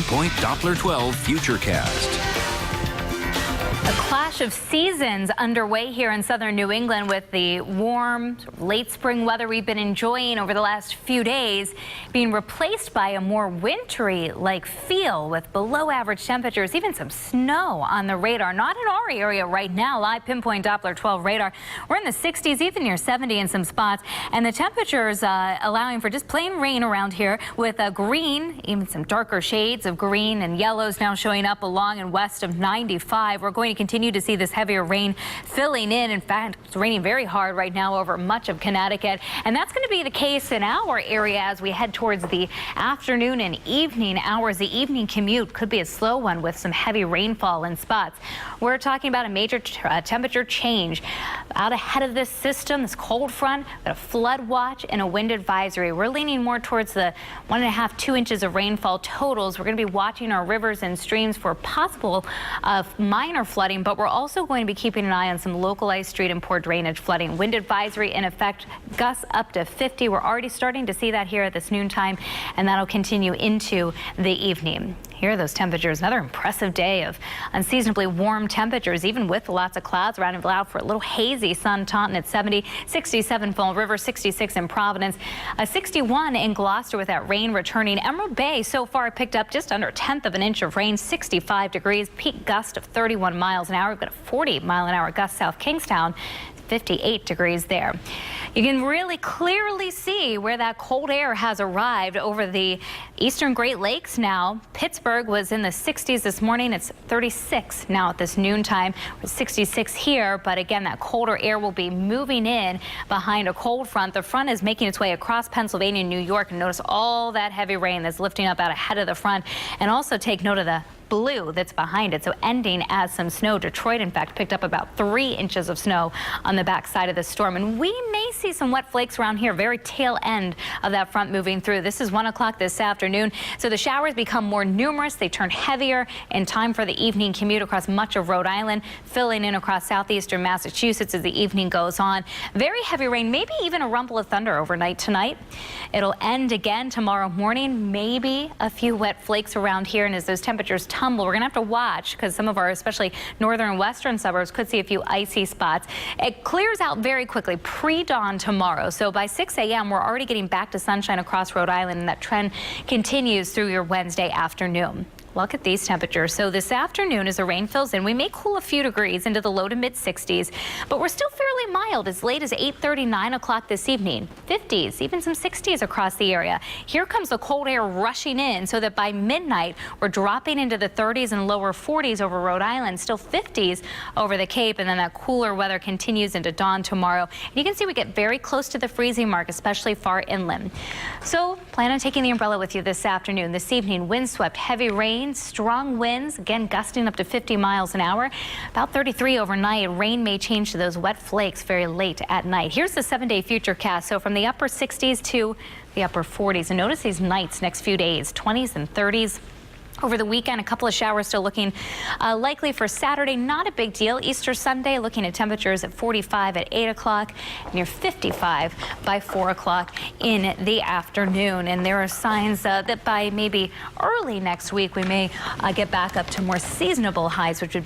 Pinpoint Doppler 12 Futurecast. A clash of seasons underway here in southern New England with the warm, late spring weather we've been enjoying over the last few days being replaced by a more wintry-like feel with below average temperatures, even some snow on the radar. Not in our area right now. Live Pinpoint Doppler 12 radar. We're in the 60s, even near 70 in some spots, and the temperatures allowing for just plain rain around here with green, even some darker shades of green and yellows now showing up along and west of 95. We're going to continue to see this heavier rain filling in. In fact, it's raining very hard right now over much of Connecticut, and that's going to be the case in our area as we head towards the afternoon and evening hours. The evening commute could be a slow one with some heavy rainfall in spots. We're talking about a major temperature change out ahead of this system, this cold front, a flood watch and a wind advisory. We're leaning more towards the 1.5 to 2 inches of rainfall totals. We're going to be watching our rivers and streams for possible minor flooding, but we're also going to be keeping an eye on some localized street and poor drainage flooding. Wind advisory in effect, gusts up to 50. We're already starting to see that here at this noontime, and that'll continue into the evening. Here are those temperatures. Another impressive day of unseasonably warm temperatures, even with lots of clouds around and allowed for a little hazy sun. Taunton at 70, 67 Fall River, 66 in Providence, 61 in Gloucester with that rain returning. Emerald Bay so far picked up just under 1/10 of an inch of rain, 65 degrees, peak gust of 31 miles an hour. We've got a 40-mile-an-hour gust south Kingstown. 58 degrees there. You can really clearly see where that cold air has arrived over the eastern Great Lakes now. Pittsburgh was in the 60s this morning. It's 36 now at this noontime. We're 66 here, but again, that colder air will be moving in behind a cold front. The front is making its way across Pennsylvania and New York, and notice all that heavy rain that's lifting up out ahead of the front. And also take note of the blue that's behind it, so ending as some snow. Detroit, in fact, picked up about 3 inches of snow on the backside of the storm, and we may see some wet flakes around here, very tail end of that front moving through. This is 1 o'clock this afternoon, so the showers become more numerous. They turn heavier in time for the evening commute across much of Rhode Island, filling in across southeastern Massachusetts as the evening goes on. Very heavy rain, maybe even a rumble of thunder overnight tonight. It'll end again tomorrow morning, maybe a few wet flakes around here, and as those temperatures tumble, we're going to have to watch because some of our especially northern and western suburbs could see a few icy spots. It clears out very quickly pre-dawn tomorrow, so by 6 a.m. we're already getting back to sunshine across Rhode Island, and that trend continues through your Wednesday afternoon. Look at these temperatures. So this afternoon, as the rain fills in, we may cool a few degrees into the low to mid 60s, but we're still fairly mild as late as 8:30, 9 o'clock this evening. 50s, even some 60s across the area. Here comes the cold air rushing in, so that by midnight, we're dropping into the 30s and lower 40s over Rhode Island, still 50s over the Cape, and then that cooler weather continues into dawn tomorrow. And you can see we get very close to the freezing mark, especially far inland. So plan on taking the umbrella with you this afternoon. This evening, windswept, heavy rain, strong winds, again gusting up to 50 miles an hour. About 33 overnight. Rain may change to those wet flakes very late at night. Here's the 7-day futurecast. So from the upper 60s to the upper 40s. And notice these nights next few days, 20s and 30s. Over the weekend, a couple of showers still looking likely for Saturday. Not a big deal. Easter Sunday, looking at temperatures at 45 at 8 o'clock, near 55 by 4 o'clock in the afternoon. And there are signs that by maybe early next week, we may get back up to more seasonable highs, which would be